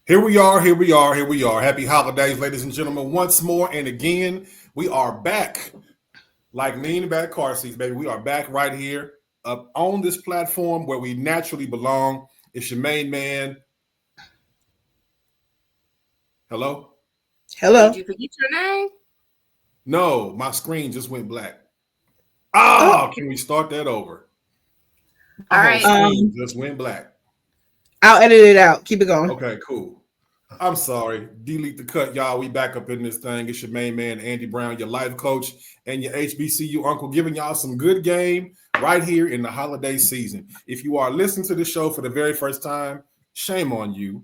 Here we are, here we are, here we are. Happy holidays, ladies and gentlemen. Once more and again, we are back like leaning back car seats, baby. We are back right here up on this platform where we naturally belong. It's your main man. Hello? Did Hello. you forget your name? No, my screen just went black. Oh, Can we start that over? My All whole right. screen just went black. I'll edit it out. Keep it going. Okay, cool. I'm sorry. Delete the cut, y'all. We back up in this thing. It's your main man, Andy Brown, your life coach, and your HBCU uncle, giving y'all some good game right here in the holiday season. If you are listening to the show for the very first time, shame on you,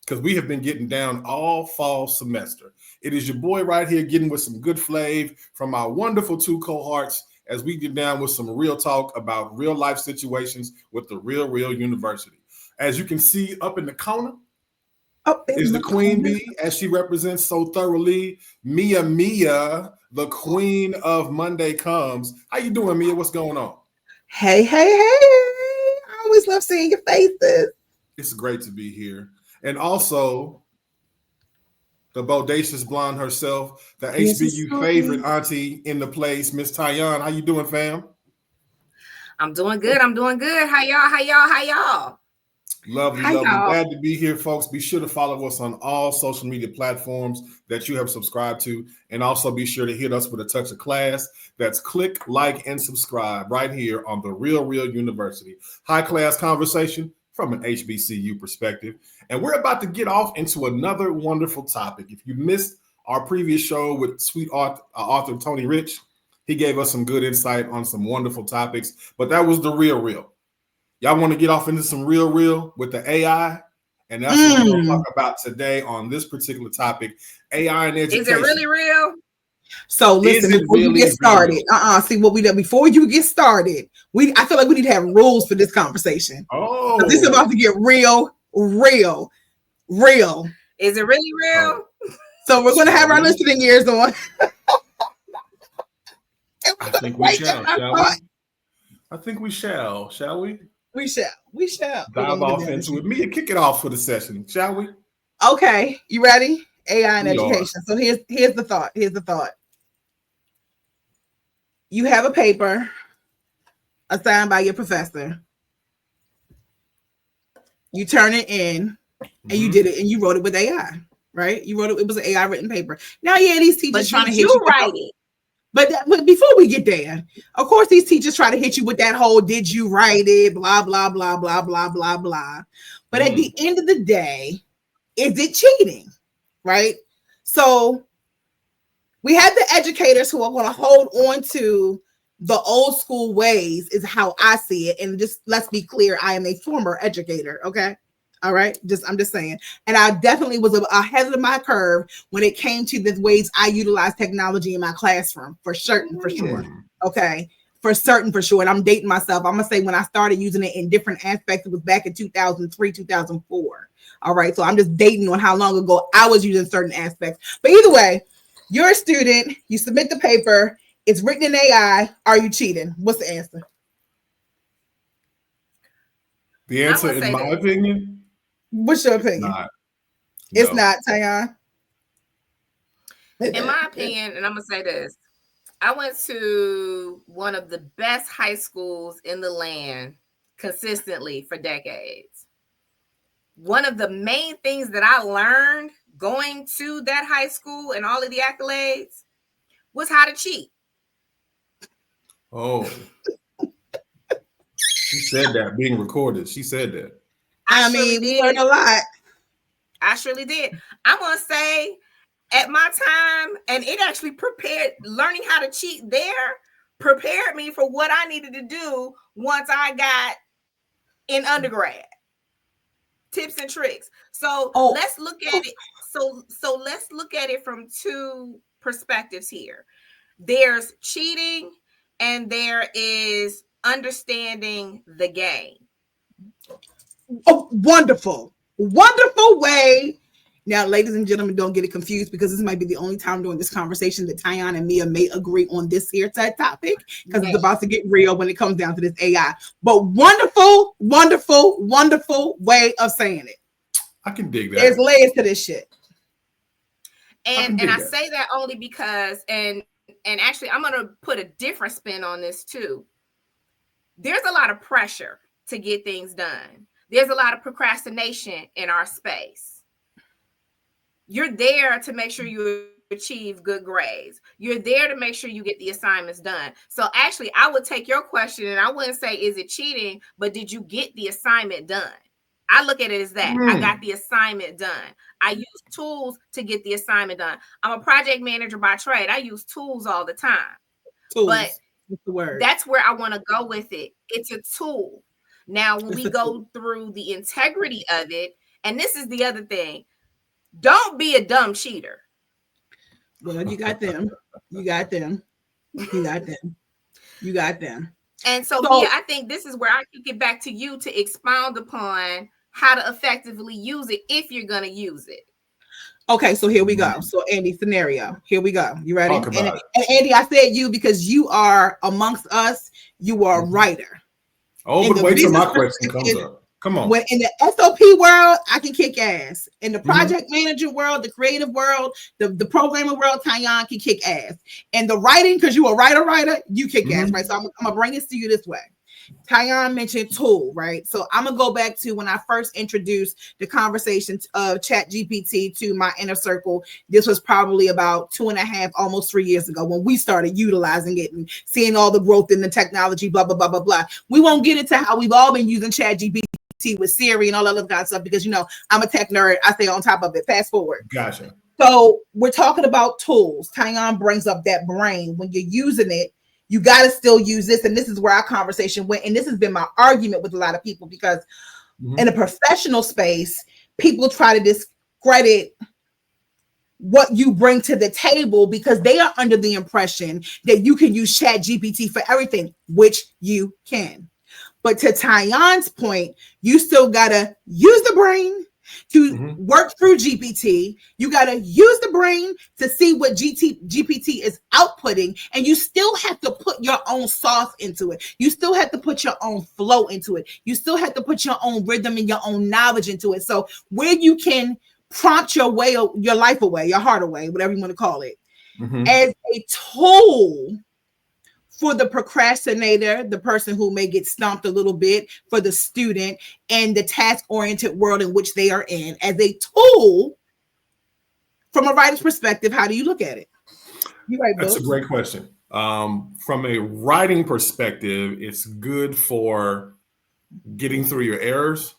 because we have been getting down all fall semester. It is your boy right here getting with some good flav from our wonderful two cohorts as we get down with some real talk about real life situations with the Real University. As you can see up in the corner, Oh, is the queen bee, as she represents so thoroughly, Mia, the queen of Monday comes. How you doing, Mia? What's going on? Hey, hey, hey. I always love seeing your faces. It's great to be here. And also, the bodacious blonde herself, the Yes, HBU favorite auntie in the place, Miss Tyan. How you doing, fam? I'm doing good. I'm doing good. How y'all? How y'all? How y'all? Lovely, Hi, lovely. y'all. Glad to be here, folks. Be sure to follow us on all social media platforms that you have subscribed to. And also be sure to hit us with a touch of class. That's click, like, and subscribe right here on the Real University. High class conversation from an HBCU perspective. And we're about to get off into another wonderful topic. If you missed our previous show with sweet author Tony Rich, he gave us some good insight on some wonderful topics. But that was the real. Y'all want to get off into some real with the AI? And that's what we're going to talk about today on this particular topic, AI and education. Is it really real? So listen, before you get started, see what we done before you get started. I feel like we need to have rules for this conversation. Oh, this is about to get real. Is it really real? So we're going to have our listening ears on. I think we shall, shall we? I think we shall we? We shall. Dive off into it. Mia, kick it off for the session, shall we? Okay, you ready? AI and education. So here's the thought. You have a paper assigned by your professor. You turn it in, and you did it, and you wrote it with AI, right? You wrote it. It was an AI written paper. Now, these teachers trying to hit you write it. But before we get there, of course, these teachers try to hit you with that whole "did you write it?" blah blah blah blah blah blah blah. But at the end of the day, is it cheating, right? So we have the educators who are going to hold on to the old school ways, is how I see it. And just let's be clear, I am a former educator. Okay. All right. I'm just saying. And I definitely was ahead of my curve when it came to the ways I utilize technology in my classroom, for certain, for sure. Okay. For sure. And I'm dating myself. I'm going to say when I started using it in different aspects, it was back in 2003, 2004. All right. So I'm just dating on how long ago I was using certain aspects. But either way, you're a student, you submit the paper, it's written in AI. Are you cheating? What's the answer? The answer, in my opinion, what's your opinion? It's not, Tayan. In my opinion, and I'm going to say this, I went to one of the best high schools in the land consistently for decades. One of the main things that I learned going to that high school and all of the accolades was how to cheat. Oh. She said that being recorded. She said that. I mean, we learned a lot. I surely did. I'm going to say at my time, and it actually learning how to cheat there prepared me for what I needed to do once I got in undergrad. Tips and tricks. So let's look at it. So let's look at it from two perspectives here. There's cheating and there is understanding the game. Oh, wonderful way. Now, ladies and gentlemen, don't get it confused, because this might be the only time during this conversation that Tayan and Mia may agree on this here topic, because it's about to get real when it comes down to this AI. But wonderful way of saying it. I can dig that. There's layers to this shit. And I say that only because, and actually I'm gonna put a different spin on this too. There's a lot of pressure to get things done. There's a lot of procrastination in our space. You're there to make sure you achieve good grades. You're there to make sure you get the assignments done. So actually, I would take your question and I wouldn't say, is it cheating? But did you get the assignment done? I look at it as that. I got the assignment done. I use tools to get the assignment done. I'm a project manager by trade. I use tools all the time. Tools. But What's the word? That's where I want to go with it. It's a tool. Now, when we go through the integrity of it, and this is the other thing, don't be a dumb cheater. Well, you got them. You got them. You got them. You got them. And so yeah, I think this is where I can get back to you to expound upon how to effectively use it if you're going to use it. Okay, so here we go. So Andy, scenario. Here we go. You ready? Talk about and Andy, I said you because you are amongst us. You are a writer. Oh, but wait till my question comes up. Come on. When in the SOP world, I can kick ass. In the project manager world, the creative world, the programming world, Tyon can kick ass. And the writing, because you a writer, you kick ass, right? So I'm gonna bring this to you this way. Tyon mentioned tool, right? So I'm gonna go back to when I first introduced the conversation of ChatGPT to my inner circle. This was probably about 2.5, almost 3 years ago when we started utilizing it and seeing all the growth in the technology, blah, blah, blah, blah, blah. We won't get into how we've all been using ChatGPT with Siri and all that other kind of stuff because, you know, I'm a tech nerd. I stay on top of it. Fast forward. Gotcha. So we're talking about tools. Tyon brings up that brain. When you're using it, you got to still use this. And this is where our conversation went. And this has been my argument with a lot of people because in a professional space, people try to discredit what you bring to the table because they are under the impression that you can use ChatGPT for everything, which you can. But to Tyon's point, you still got to use the brain to work through GPT. You got to use the brain to see what GPT is outputting, and you still have to put your own sauce into it. You still have to put your own flow into it. You still have to put your own rhythm and your own knowledge into it. So where you can prompt your life away, your heart away, whatever you want to call it, as a tool for the procrastinator, the person who may get stomped a little bit, for the student, and the task-oriented world in which they are in. As a tool, from a writer's perspective, how do you look at it? You right, That's a great question. From a writing perspective, it's good for getting through your errors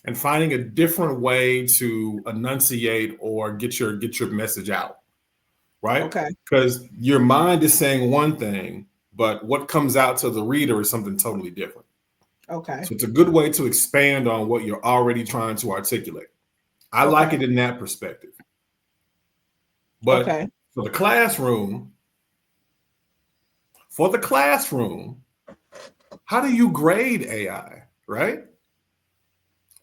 and finding a different way to enunciate or get your message out. Right? Okay. Because your mind is saying one thing, but what comes out to the reader is something totally different. Okay. So it's a good way to expand on what you're already trying to articulate. I like it in that perspective. But for the classroom, how do you grade AI, right?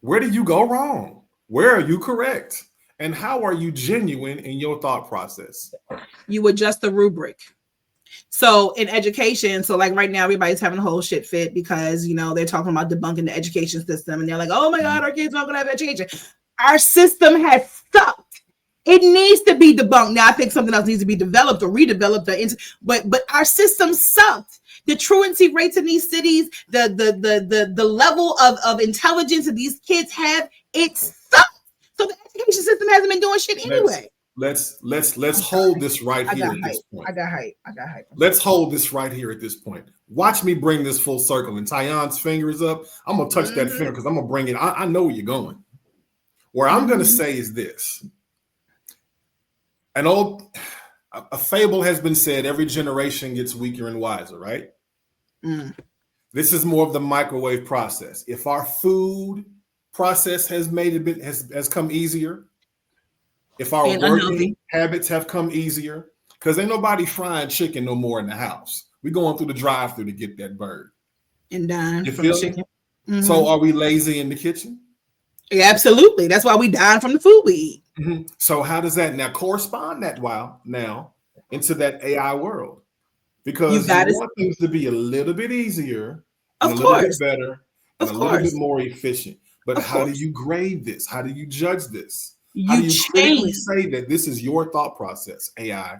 Where do you go wrong? Where are you correct? And how are you genuine in your thought process? You adjust the rubric. So in education, so like right now, everybody's having a whole shit fit because, you know, they're talking about debunking the education system. And they're like, oh my God, our kids aren't going to have education. Our system has sucked. It needs to be debunked. Now, I think something else needs to be developed or redeveloped. But our system sucked. The truancy rates in these cities, the level of intelligence that these kids have, it sucks. So the education system hasn't been doing shit anyway. Let's hold this right here at this point. I got hype. Let's hold this right here at this point. Watch me bring this full circle. And Tyon's finger is up. I'm gonna touch that finger because I'm gonna bring it. I know where you're going. Where I'm gonna say is this: a fable has been said. Every generation gets weaker and wiser. Right? This is more of the microwave process. If our food process has come easier, if our working habits have come easier, because ain't nobody frying chicken no more in the house. We going through the drive-through to get that bird and dine from the chicken. So are we lazy in the kitchen? Yeah, absolutely. That's why we dine from the food we eat. So how does that now correspond now into that AI world? Because you want things to be a little bit easier, a little bit better, and a little bit more efficient. But Of how do course. you grade this? How do you judge this? How You do you critically change. say that this is your thought process, AI?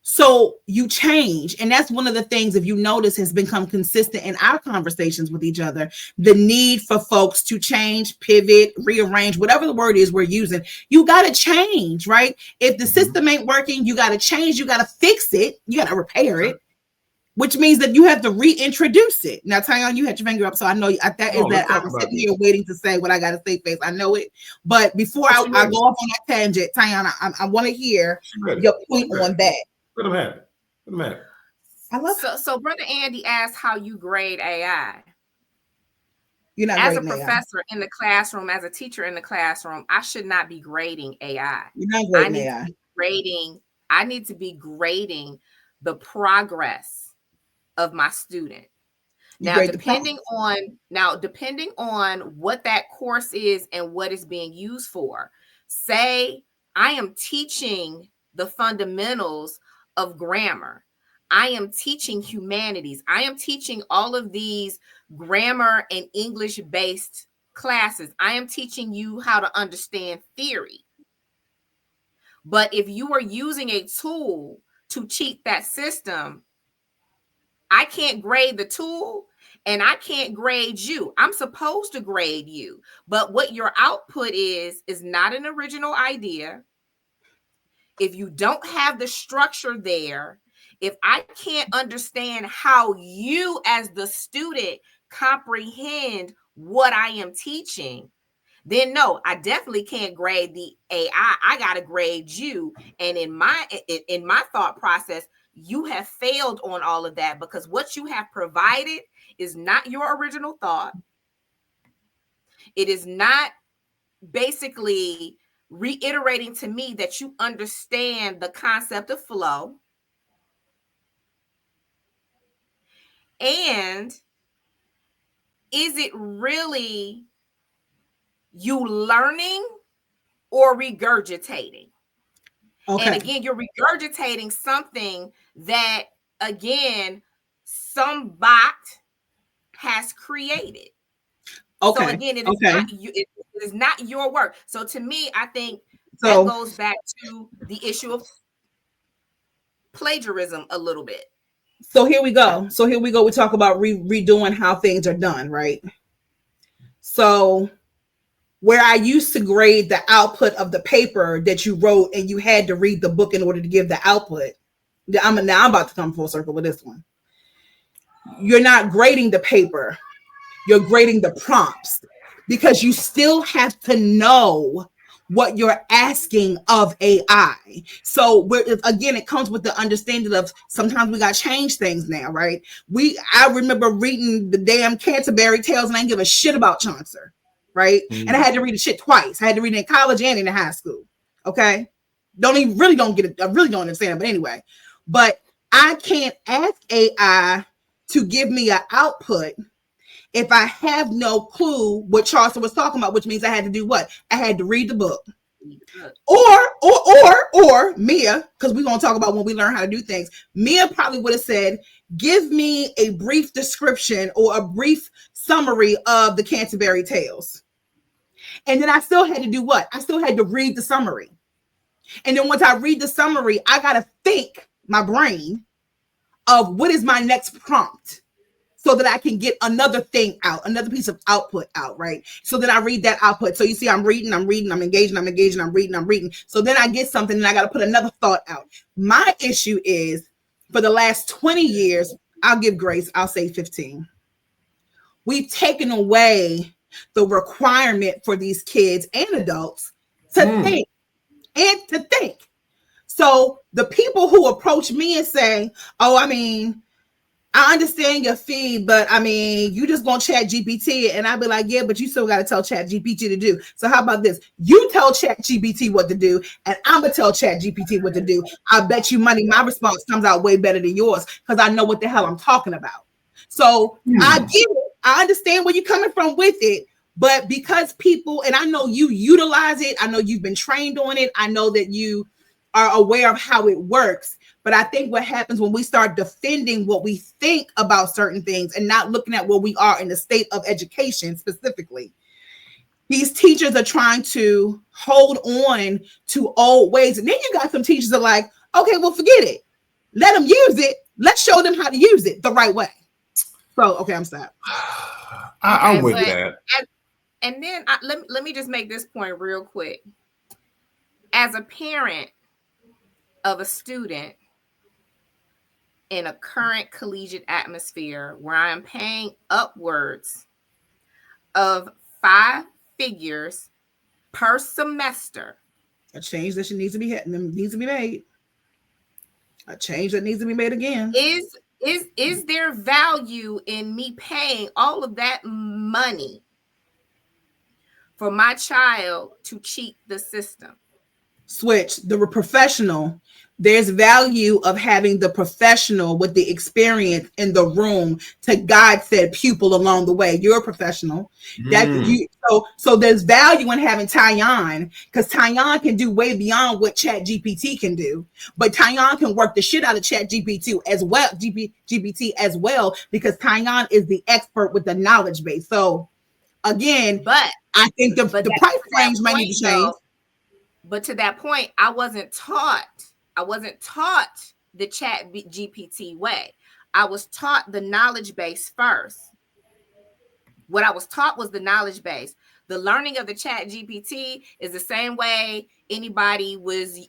So you change. And that's one of the things, if you notice, has become consistent in our conversations with each other. The need for folks to change, pivot, rearrange, whatever the word is we're using. You got to change, right? If the system ain't working, you got to change. You got to fix it. You got to repair it, which means that you have to reintroduce it. Now, Tyon, you had your finger up, so I know that is that. I'm sitting here waiting to say what I got to say, Faith. I know it. But before I go off on that tangent, Tyon, I want to hear your point on that. Let them have it. Let them have it. I love so Brother Andy asked how you grade AI. You're not as a professor in the classroom, as a teacher in the classroom, I should not be grading AI. You're not grading AI. I need to be grading the progress of my student. Now, depending on what that course is and what it's being used for. Say I am teaching the fundamentals of grammar. I am teaching humanities. I am teaching all of these grammar and English-based classes. I am teaching you how to understand theory. But if you are using a tool to cheat that system, I can't grade the tool and I can't grade you. I'm supposed to grade you. But what your output is not an original idea. If you don't have the structure there, if I can't understand how you as the student comprehend what I am teaching, then no, I definitely can't grade the AI. I got to grade you. And in my thought process, you have failed on all of that because what you have provided is not your original thought. It is not basically reiterating to me that you understand the concept of flow. And is it really you learning or regurgitating? Okay. And again, you're regurgitating something that, again, some bot has created. Okay. So again, it is not your work. So to me, I think that goes back to the issue of plagiarism a little bit. So here we go. We talk about redoing how things are done, right? So where I used to grade the output of the paper that you wrote and you had to read the book in order to give the output. I'm about to come full circle with this one. You're not grading the paper. You're grading the prompts because you still have to know what you're asking of AI. So again, it comes with the understanding of sometimes we got to change things now, right? I remember reading the damn Canterbury Tales and I didn't give a shit about Chaucer, right? And I had to read the shit twice. I had to read it in college and in high school. Okay. Really don't get it. I really don't understand it, but anyway. But I can't ask AI to give me an output if I have no clue what Chaucer was talking about, which means I had to do what? I had to read the book. Or Mia, because we're going to talk about when we learn how to do things. Mia probably would have said, give me a brief description or a brief summary of the Canterbury Tales. And then I still had to do what? I still had to read the summary. And then once I read the summary, I got to think my brain of what is my next prompt so that I can get another thing out, another piece of output out, right? So then I read that output. So you see, I'm reading, I'm engaging, I'm reading. So then I get something and I got to put another thought out. My issue is for the last 20 years, I'll give grace, I'll say 15. We've taken away the requirement for these kids and adults to think and to think. So the people who approach me and say, oh, I mean, I understand your fee, but I mean, you just gonna chat GPT. And I'd be like, yeah, but you still got to tell chat GPT to do. So how about this? You tell chat GPT what to do, and I'm gonna tell chat GPT what to do. I bet you money my response comes out way better than yours because I know what the hell I'm talking about. So I get it. I understand where you're coming from with it, but because people, and I know you utilize it, I know you've been trained on it, I know that you are aware of how it works. But I think what happens when we start defending what we think about certain things and not looking at where we are in the state of education specifically, these teachers are trying to hold on to old ways. And then you got some teachers that are like, okay, well, forget it. Let them use it. Let's show them how to use it the right way. So, okay, I'm stopped. I'm with that. And then let me just make this point real quick. As a parent of a student in a current collegiate atmosphere where I am paying upwards of 5 figures per semester, a change that needs to be made. A change that needs to be made again. Is there value in me paying all of that money for my child to cheat the system? Switch the professional. There's value of having the professional with the experience in the room to guide said pupil along the way. You're a professional. So there's value in having Tyon, because Tyon can do way beyond what Chat GPT can do. But Tyon can work the shit out of Chat GPT as well, GPT as well, because Tyon is the expert with the knowledge base. So again, but I think the price range might need to change. But to that point, I wasn't taught the Chat GPT way. I was taught the knowledge base first. What I was taught was the knowledge base. The learning of the Chat GPT is the same way anybody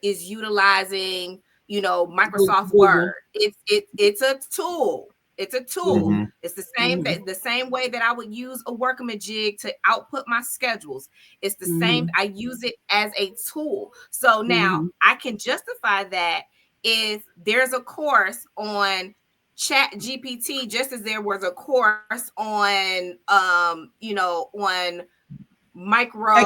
is utilizing, Microsoft Word. It's a tool. It's a tool. Mm-hmm. It's the same way that I would use a workamajig to output my schedules. It's the same. I use it as a tool. So now I can justify that if there's a course on Chat GPT, just as there was a course on on micro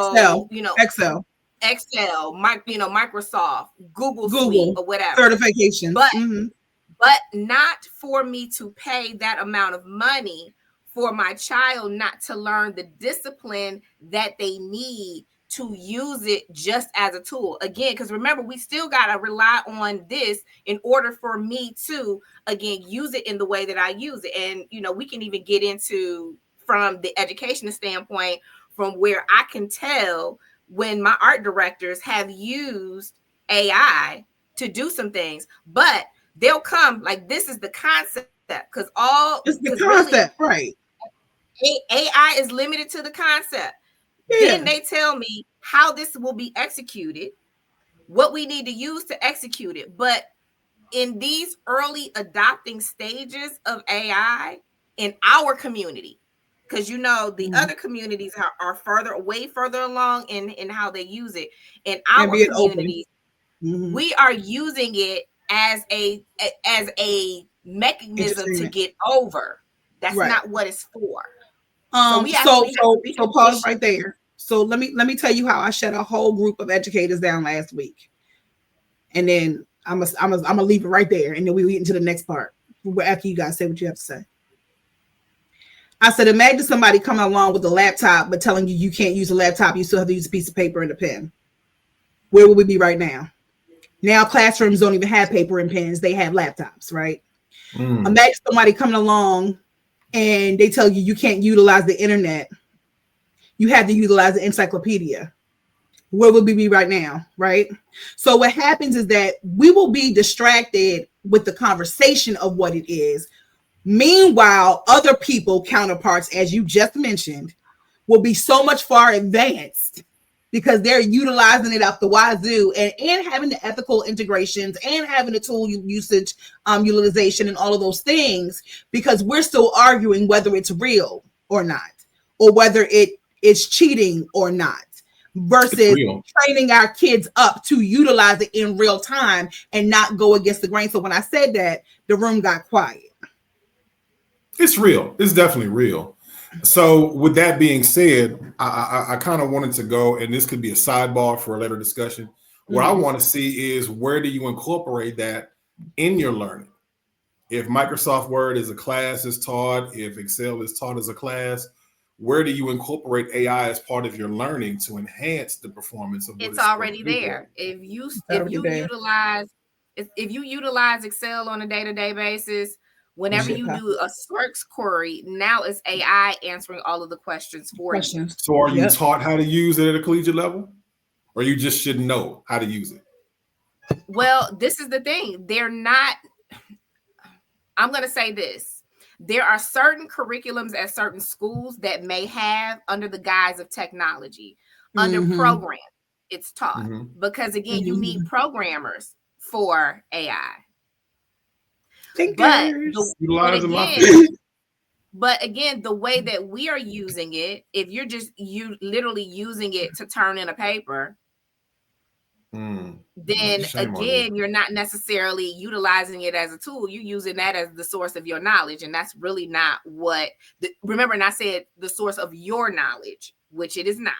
Excel, Microsoft, Google Suite or whatever certification. But not for me to pay that amount of money for my child not to learn the discipline that they need to use it just as a tool. Again, because remember, we still got to rely on this in order for me to, again, use it in the way that I use it. And, we can even get into, from the educational standpoint, from where I can tell when my art directors have used AI to do some things. But they'll come like, this is the concept, because it's the concept, really, right? AI is limited to the concept. Yeah. Then they tell me how this will be executed, what we need to use to execute it. But in these early adopting stages of AI in our community, because the other communities are way further along in how they use it. In our communities, we are using it as a mechanism to get over. That's not what it's for. So pause right there. So let me tell you how I shut a whole group of educators down last week, and then I'm gonna leave it right there, and then we get into the next part after you guys say what you have to say. I said, imagine somebody coming along with a laptop, but telling you can't use a laptop. You still have to use a piece of paper and a pen. Where would we be right now? Now classrooms don't even have paper and pens. They have laptops, right? Imagine somebody coming along and they tell you can't utilize the internet. You have to utilize the encyclopedia. Where would we be right now, right? So what happens is that we will be distracted with the conversation of what it is. Meanwhile, other people, counterparts, as you just mentioned, will be so much far advanced because they're utilizing it up the wazoo and having the ethical integrations and having the tool usage, utilization, and all of those things, because we're still arguing whether it's real or not, or whether it is cheating or not, versus training our kids up to utilize it in real time and not go against the grain. So when I said that, the room got quiet. It's real. It's definitely real. So with that being said, I kind of wanted to go, and this could be a sidebar for a later discussion. What I want to see is, where do you incorporate that in your learning? If Microsoft Word is a class is taught, if Excel is taught as a class, where do you incorporate AI as part of your learning to enhance the performance of what it's already there? If you utilize Excel on a day-to-day basis, Whenever you do a search query, now it's AI answering all of the questions for you. So are you taught how to use it at a collegiate level? Or you just should know how to use it? Well, this is the thing. They're not, I'm going to say this. There are certain curriculums at certain schools that may have under the guise of technology, under program, it's taught. Because again, you need programmers for AI. But again, the way that we are using it, if you're just literally using it to turn in a paper, then again, you're not necessarily utilizing it as a tool. You're using that as the source of your knowledge. And that's really not what, remember, and I said the source of your knowledge, which it is not.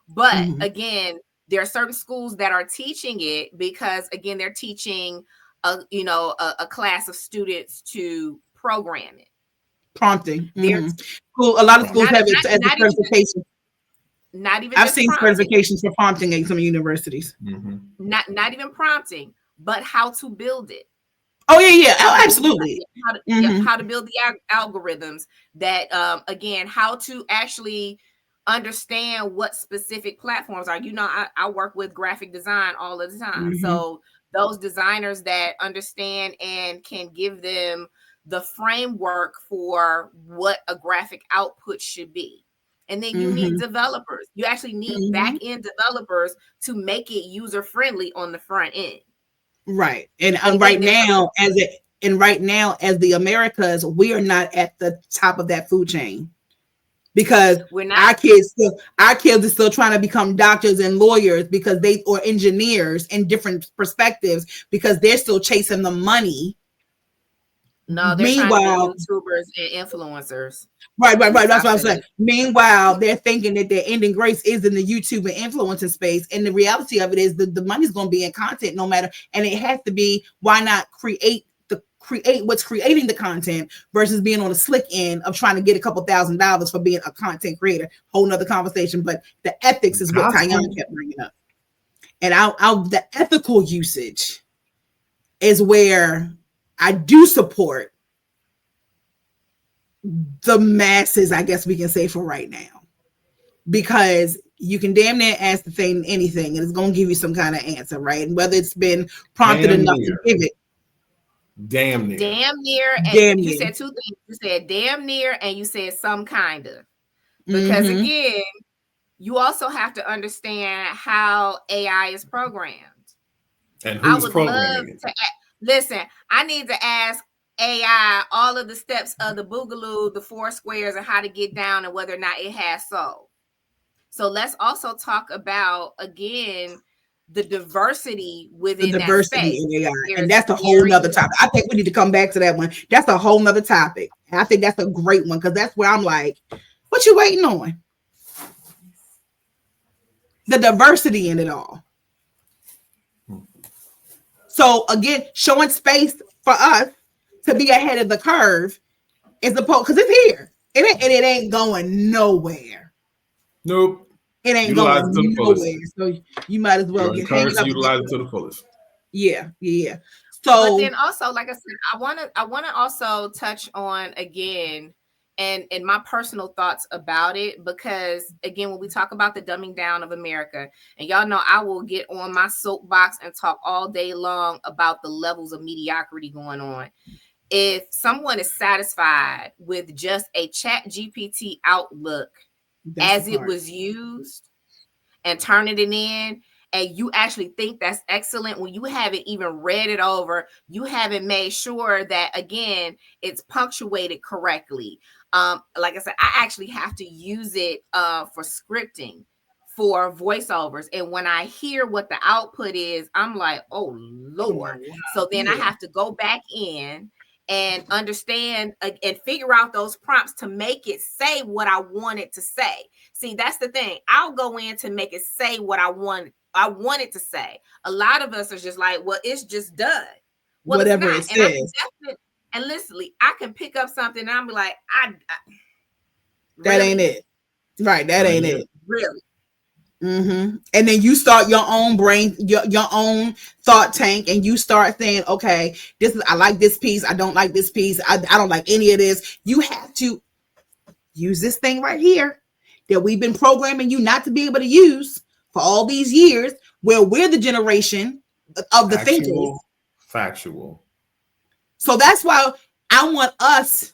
But again, there are certain schools that are teaching it because, again, they're teaching a class of students to program it. Prompting. A lot of schools have it as a certification. Not even I've seen certifications for prompting at some universities. Not even prompting, but how to build it. Oh yeah. Oh, absolutely. How to build the algorithms that again, how to actually understand what specific platforms are. I work with graphic design all of the time. So those designers that understand and can give them the framework for what a graphic output should be. And then you need developers. You actually need back-end developers to make it user-friendly on the front end. Right. And right now, as the Americas, we are not at the top of that food chain. Because our kids are still trying to become doctors and lawyers or engineers in different perspectives because they're still chasing the money. No, they're trying to be YouTubers and influencers. Right. That's what I'm saying. Meanwhile, they're thinking that their ending grace is in the YouTube and influencer space. And the reality of it is the money's going to be in content no matter. And it has to be, why not create what's creating the content versus being on the slick end of trying to get a couple $1,000s for being a content creator. Whole nother conversation. But the ethics is what Tayana kept bringing up. And the ethical usage is where I do support the masses, I guess we can say, for right now, because you can damn near ask the thing anything and it's going to give you some kind of answer, right? And whether it's been prompted enough to give it. Damn near. You said two things. You said damn near and you said some kind of. Because again, you also have to understand how AI is programmed. And who's programming it? Listen, I need to ask AI all of the steps of the boogaloo, the 4 squares, and how to get down and whether or not it has soul. So let's also talk about, again, the diversity within the diversity in AI. And that's a whole nother topic. I think we need to come back to that one. That's a whole nother topic. And I think that's a great one because that's where I'm like, what you waiting on? The diversity in it all. So again, showing space for us to be ahead of the curve is because it's here. It ain't going nowhere. Nope. It ain't going nowhere. So you might as well get encouraged to utilize it to the fullest. Yeah. So, but then also, like I said, I want to also touch on again, and my personal thoughts about it, because again, when we talk about the dumbing down of America, and y'all know I will get on my soapbox and talk all day long about the levels of mediocrity going on. If someone is satisfied with just a ChatGPT outlook as it was used and turning it in, and you actually think that's excellent when you haven't even read it over, you haven't made sure that, again, it's punctuated correctly. Like I said, I actually have to use it for scripting, for voiceovers. And when I hear what the output is, I'm like, oh, Lord. So then I have to go back in and understand and figure out those prompts to make it say what I want it to say. See, that's the thing. I'll go in to make it say what I want it to say. A lot of us are just like, well, it's just done. Well, whatever it says. And listen, I can pick up something and I'm like, that ain't it. Right, that ain't it. Really. And then you start your own brain, your own thought tank, and you start saying, okay, this is, I like this piece, I don't like this piece, I don't like any of this. You have to use this thing right here that we've been programming you not to be able to use for all these years, where we're the generation of the thinkers. Factual. So that's why I want us,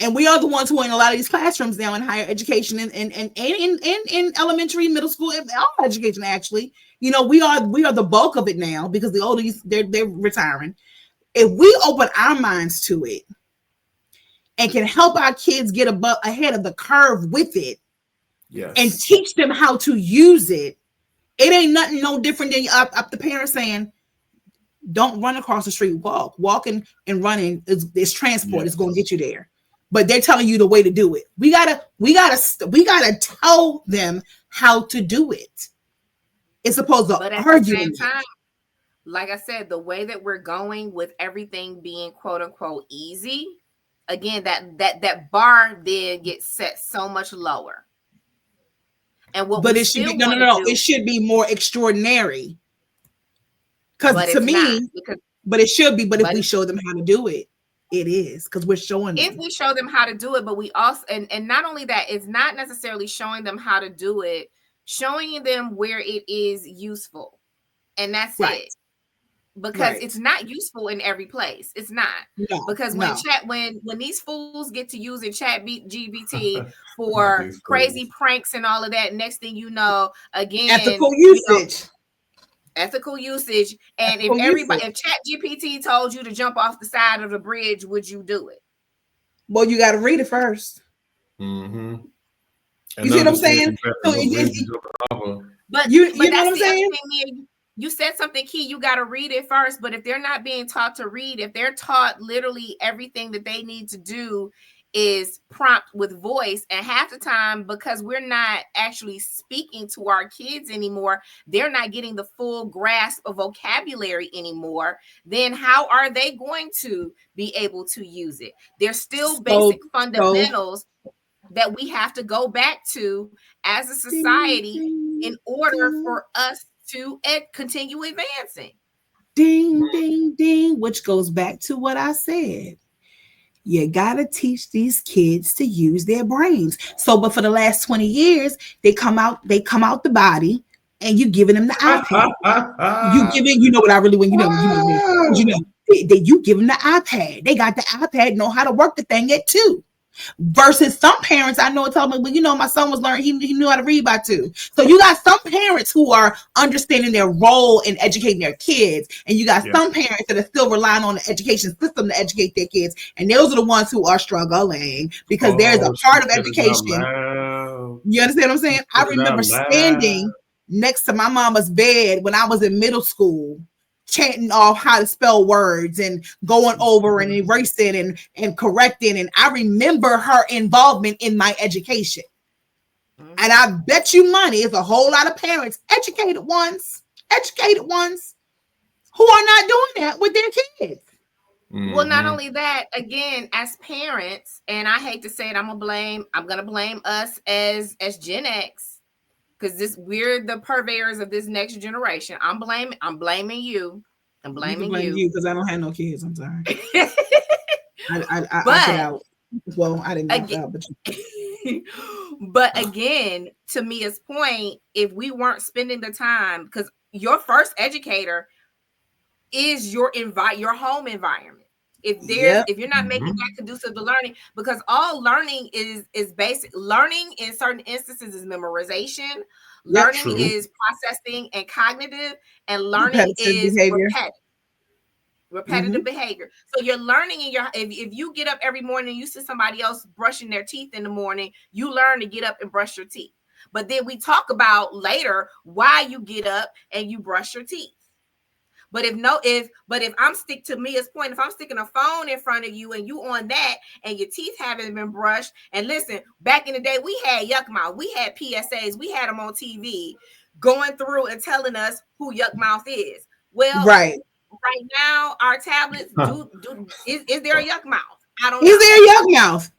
and we are the ones who are in a lot of these classrooms now in higher education and in elementary, middle school, and all education. Actually, you know, we are the bulk of it now, because the oldies, they're retiring. If we open our minds to it and can help our kids get ahead of the curve with it, yes, and teach them how to use it, it ain't nothing no different than up the parents saying, don't run across the street, walking and running is transport. It's going to get you there. But they're telling you the way to do it. We gotta tell them how to do it. It's supposed to argue. At the same time, like I said, the way that we're going with everything being quote unquote easy, again, that bar then gets set so much lower. And what? But it should be it should be more extraordinary. Because to me, but it should be. But if we show them how to do it, it is, because we're showing them. If we show them how to do it, but we also, and not only that, it's not necessarily showing them how to do it, showing them where it is useful, and that's it. Because it's not useful in every place. It's not. Because when these fools get to using ChatGPT for crazy pranks and all of that, next thing you know, again, ethical usage. Ethical usage. And if ChatGPT told you to jump off the side of the bridge, would you do it? Well, you got to read it first. Mm-hmm. You see what I'm saying? But you know what I'm saying? You said something key. You got to read it first. But if they're not being taught to read, if they're taught literally everything that they need to do is prompt with voice, and half the time, because we're not actually speaking to our kids anymore, they're not getting the full grasp of vocabulary anymore, then how are they going to be able to use it? There's still basic fundamentals that we have to go back to as a society in order for us to continue advancing. Ding, ding, ding, which goes back to what I said. You got to teach these kids to use their brains. So, but for the last 20 years, they come out the body, and you giving them the iPad. You know what I really want, you give them the iPad. They got the iPad, know how to work the thing at 2. Versus some parents I know tell me, well, you know, my son was learning, he knew how to read by 2. So you got some parents who are understanding their role in educating their kids, and you got some parents that are still relying on the education system to educate their kids, and those are the ones who are struggling, because there's a part of education. You understand what I'm saying? I remember standing next to my mama's bed when I was in middle school, chanting off how to spell words and going over and erasing and correcting. And I remember her involvement in my education. And I bet you money, it's a whole lot of parents, educated ones, who are not doing that with their kids. Well, not only that, again, as parents, and I hate to say it, I'm gonna blame us as Gen X, because we're the purveyors of this next generation. I'm blaming you. I'm blaming you because I don't have no kids. I'm sorry. I didn't opt out, but but again, to Mia's point, if we weren't spending the time, because your first educator is your home environment. If you're not making that conducive to learning, because all learning is basic. Learning in certain instances is memorization. Learning is processing and cognitive, and learning is repetitive behavior. So you're learning if you get up every morning and you see somebody else brushing their teeth in the morning, you learn to get up and brush your teeth. But then we talk about later why you get up and you brush your teeth. But if I'm to Mia's point, if I'm sticking a phone in front of you and you on that and your teeth haven't been brushed, and listen, back in the day, we had Yuck Mouth, we had PSAs, we had them on TV going through and telling us who Yuck Mouth is. Well, right now, our tablets is there a Yuck Mouth? I don't know. Is there a Yuck Mouth?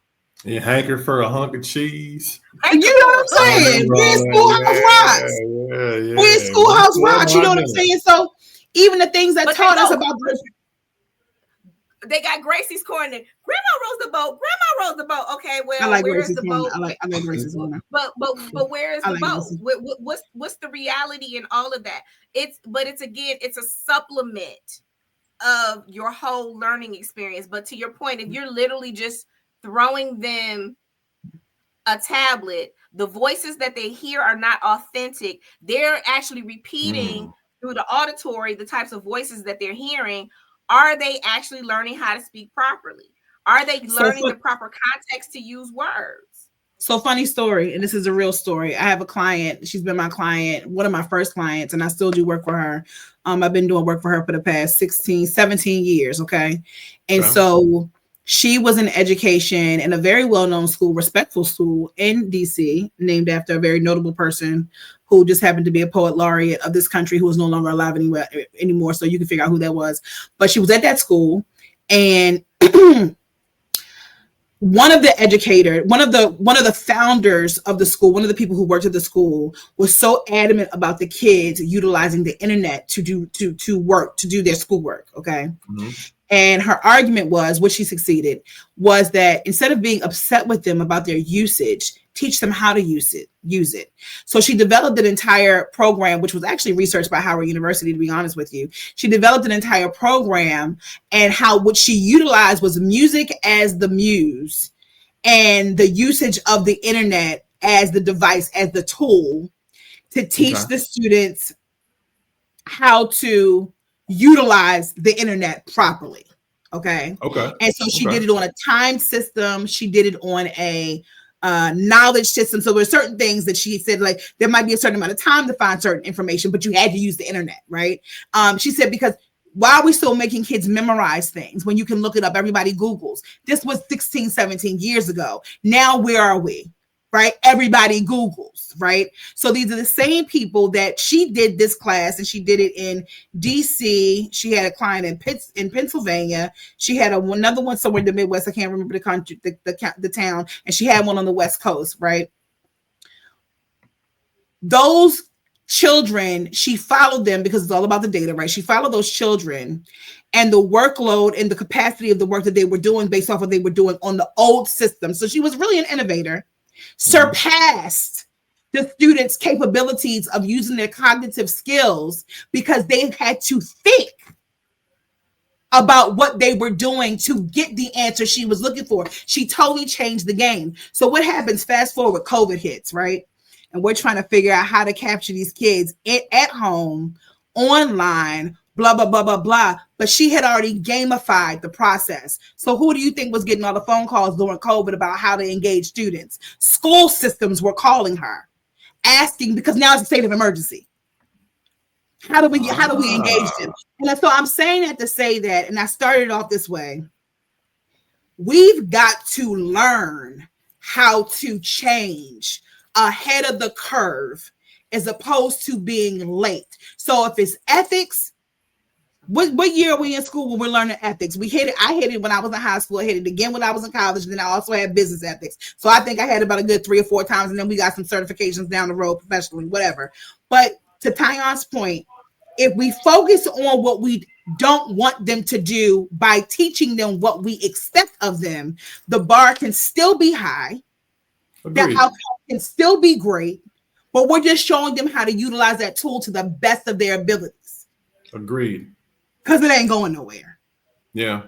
You hanker for a hunk of cheese. You know what I'm saying? Schoolhouse Rocks. We're Schoolhouse Rock. You know what I'm saying? So even the things that taught us about this. They got Gracie's Corner. Grandma rows the boat. Grandma rows the boat. Okay, well, I like where Gracie's is the Corner. boat? I like Gracie's Corner. But where is the boat? What's the reality in all of that? It's a supplement of your whole learning experience. But to your point, if you're literally just throwing them a tablet, the voices that they hear are not authentic. They're actually repeating through the auditory the types of voices that they're hearing. Are they actually learning how to speak properly? Are they learning the proper context to use words? So funny story, and this is a real story. I have a client. She's been my client, one of my first clients, and I still do work for her. I've been doing work for her for the past 17 years, okay? And so she was in education in a very well-known school, respectful school in DC, named after a very notable person who just happened to be a poet laureate of this country who is no longer alive anymore. So you can figure out who that was. But she was at that school, and one of the founders of the school, one of the people who worked at the school, was so adamant about the kids utilizing the internet to do their schoolwork. Okay. Mm-hmm. And her argument was, which she succeeded, was that instead of being upset with them about their usage, teach them how to use it. So she developed an entire program, which was actually researched by Howard University, to be honest with you. She developed an entire program, and what she utilized was music as the muse and the usage of the internet as the device, as the tool to teach the students how to utilize the internet properly. Okay. And so she did it on a time system. She did it on a knowledge system. So there's certain things that she said, like there might be a certain amount of time to find certain information, but you had to use the internet, right? She said, because why are we still making kids memorize things when you can look it up? Everybody Googles. This was 16, 17 years ago. Now where are we? Right? Everybody Googles, right? So these are the same people that she did this class, and she did it in DC. She had a client in Pennsylvania. She had another one somewhere in the Midwest. I can't remember the country, the town, and she had one on the West Coast, right? Those children, she followed them because it's all about the data, right? She followed those children and the workload and the capacity of the work that they were doing based off of what they were doing on the old system. So she was really an innovator. Surpassed the students' capabilities of using their cognitive skills because they had to think about what they were doing to get the answer she was looking for. She totally changed the game. So what happens? Fast forward, COVID hits, right? And we're trying to figure out how to capture these kids at home, online, blah, blah, blah, blah, blah. But she had already gamified the process. So who do you think was getting all the phone calls during COVID about how to engage students? School systems were calling her, asking, because now it's a state of emergency. How do we engage them? And so I'm saying that to say that, and I started off this way. We've got to learn how to change ahead of the curve as opposed to being late. So if it's ethics, what year are we in school when we're learning ethics? I hit it when I was in high school. I hit it again when I was in college. And then I also had business ethics. So I think I had about a good 3 or 4 times. And then we got some certifications down the road professionally, whatever. But to Tyon's point, if we focus on what we don't want them to do by teaching them what we expect of them, the bar can still be high. The outcome can still be great. But we're just showing them how to utilize that tool to the best of their abilities. Agreed. Because it ain't going nowhere. Yeah.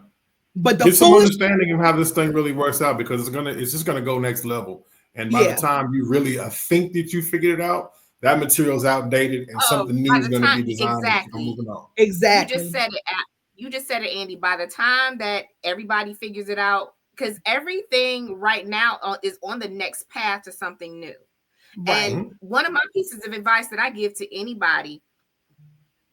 But get some understanding of how this thing really works out, because it's just gonna go next level. And by the time you really think that you figured it out, that material's outdated and something new is gonna be designed. Exactly. You just said it, Andy. By the time that everybody figures it out, because everything right now is on the next path to something new. Right. And one of my pieces of advice that I give to anybody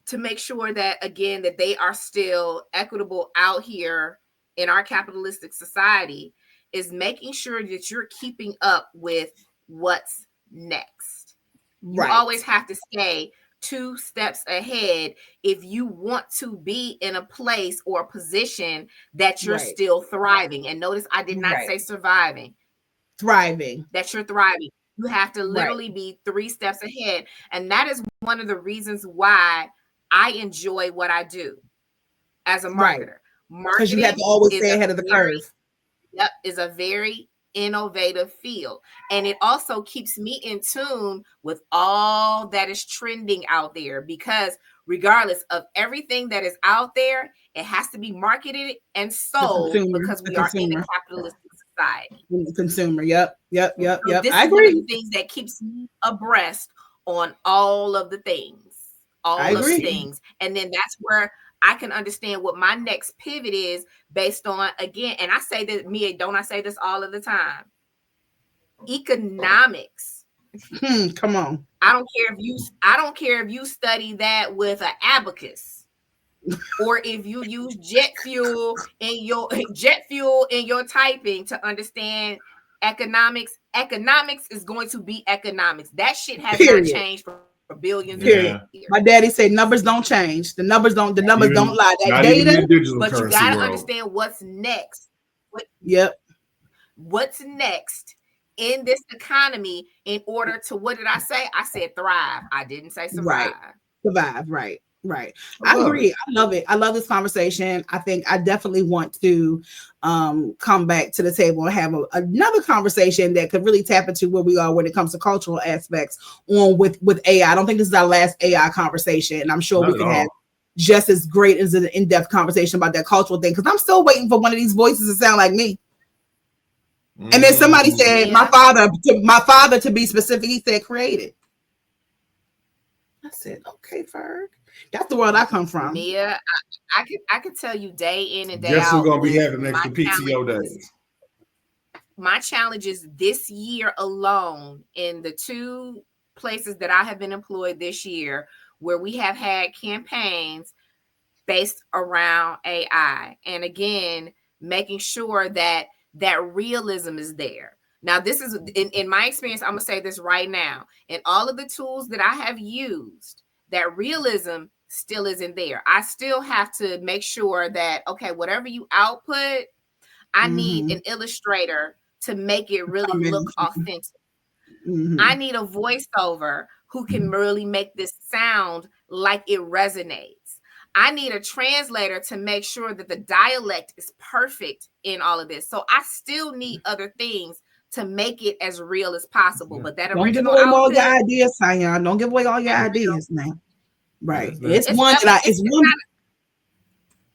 to make sure that, again, that they are still equitable out here in our capitalistic society is making sure that you're keeping up with what's next. Right. You always have to stay 2 steps ahead if you want to be in a place or a position that you're still thriving. And notice I did not say surviving. Thriving. That you're thriving. You have to literally be 3 steps ahead. And that is one of the reasons why I enjoy what I do as a marketer. Because you have to always stay ahead of the curve. Yep, is a very innovative field. And it also keeps me in tune with all that is trending out there, because regardless of everything that is out there, it has to be marketed and sold because we are in a capitalistic society. The consumer. Yep. So this is one of the things that keeps me abreast on all of the things. And then that's where I can understand what my next pivot is based on, again, and I say that, Mia, don't I say this all of the time? Economics. Come on. I don't care if you study that with an abacus, or if you use jet fuel in your typing to understand economics. Economics is going to be economics. That shit has not changed for billions of years. My daddy said numbers don't change. The numbers don't lie. That data, but you gotta understand what's next. What's next in this economy in order to, what did I say? I said thrive. I didn't say survive. Survive, right. I agree. I love it. I love this conversation. I think I definitely want to come back to the table and have another conversation that could really tap into where we are when it comes to cultural aspects on with AI. I don't think this is our last AI conversation, and I'm sure we can have just as great as an in-depth conversation about that cultural thing, because I'm still waiting for one of these voices to sound like me. And then somebody said, my father, to be specific, he said created. I said, okay, Ferg. That's the world I come from. Mia, I could tell you day in and day out. Guess we're gonna be having extra PTO days. My challenges this year alone, in the 2 places that I have been employed this year, where we have had campaigns based around AI, and again, making sure that realism is there. Now, this is in my experience. I'm gonna say this right now. In all of the tools that I have used, that realism still isn't there. I still have to make sure that, okay, whatever you output, I need an illustrator to make it really look authentic. I need a voiceover who can really make this sound like it resonates. I need a translator to make sure that the dialect is perfect in all of this. So I still need other things to make it as real as possible. But that don't give away all your ideas, Sion. Don't give away all your ideas, man. Right. It's one.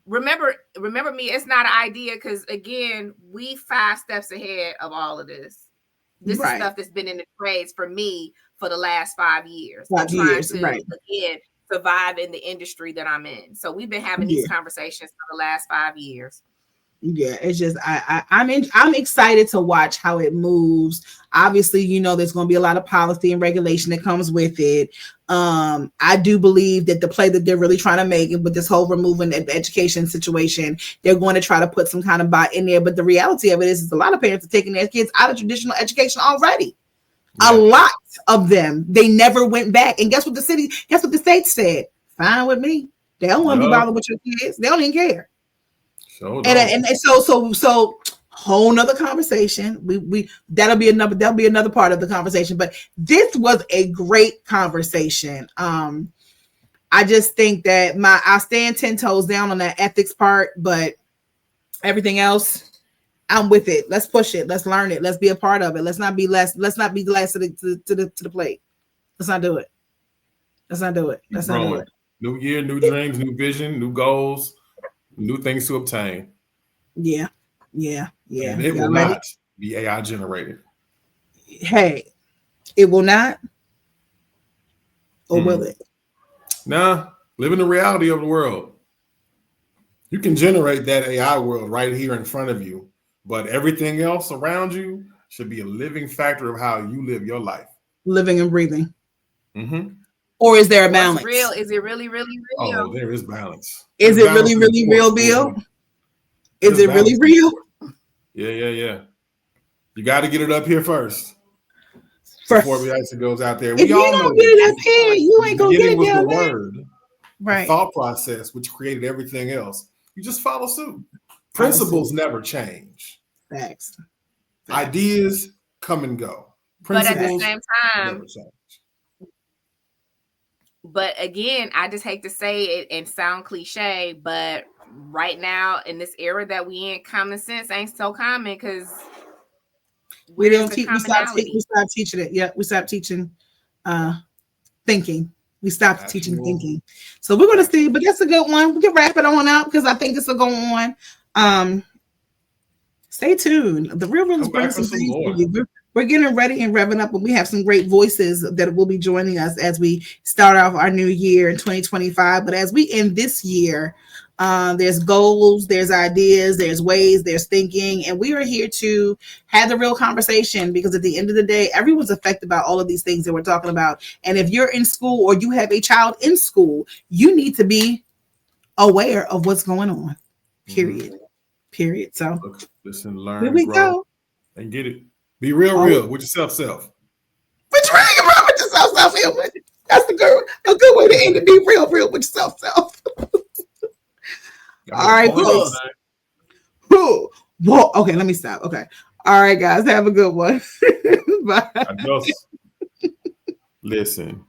Remember me, it's not an idea, because again, we 5 steps ahead of all of this. This is stuff that's been in the trades for me for the last 5 years. I'm trying to again survive in the industry that I'm in. So we've been having these conversations for the last 5 years. Yeah, it's just I'm excited to watch how it moves. Obviously, there's going to be a lot of policy and regulation that comes with it. I do believe that the play that they're really trying to make with this whole removing the education situation, they're going to try to put some kind of bot in there. But the reality of it is a lot of parents are taking their kids out of traditional education already. Yeah. A lot of them, they never went back. And guess what the state said? Fine with me. They don't want to be bothered with your kids. They don't even care. And so whole nother conversation. That'll be another part of the conversation. But this was a great conversation. I just think that I stand 10 toes down on that ethics part, but everything else, I'm with it. Let's push it. Let's learn it. Let's be a part of it. Let's not be last to the plate. Let's not do it. Let's not do it. New year, new dreams, new vision, new goals. New things to obtain. Yeah. And it will not be AI generated. Hey, it will not? Or will it? Nah, live in the reality of the world. You can generate that AI world right here in front of you, but everything else around you should be a living factor of how you live your life. Living and breathing. Or is there a balance? What's real? Is it really, really real? Oh, there is balance. Is it really, really real, Bill? Is it really real? Yeah. You got to get it up here first. Before the ice goes out there. If you don't get it up here, you ain't going to get it down there. Right. The thought process, which created everything else. You just follow suit. Principles never change. Facts. Ideas come and go. But at the Principles same time, never change. but again, I just hate to say it and sound cliche, but right now in this era that we in, common sense ain't so common because We where's don't the teach. commonality? We stopped teaching it. Yeah, we stopped teaching thinking. We stopped teaching Actual thinking. So we're going to facts. see, but that's a good one. We can wrap it on up because I think this will go on. Stay tuned. The Real Real is Come back bringing for some some things more. for you. We're getting ready and revving up, and we have some great voices that will be joining us as we start off our new year in 2025. But as we end this year, there's goals, there's ideas, there's ways, there's thinking, and we are here to have the real conversation because at the end of the day, everyone's affected by all of these things that we're talking about. And if you're in school or you have a child in school, you need to be aware of what's going on. Period. Mhm. Period. So Look, listen, here learn, we grow, go. and get it. Be real, Oh. real with yourself, self. But you're real with yourself, self. That's a good way to end it. Be real with yourself, self. All right, folks. Whoa. Okay, let me stop. Okay. All right, guys. Have a good one. Bye. Adios. Listen.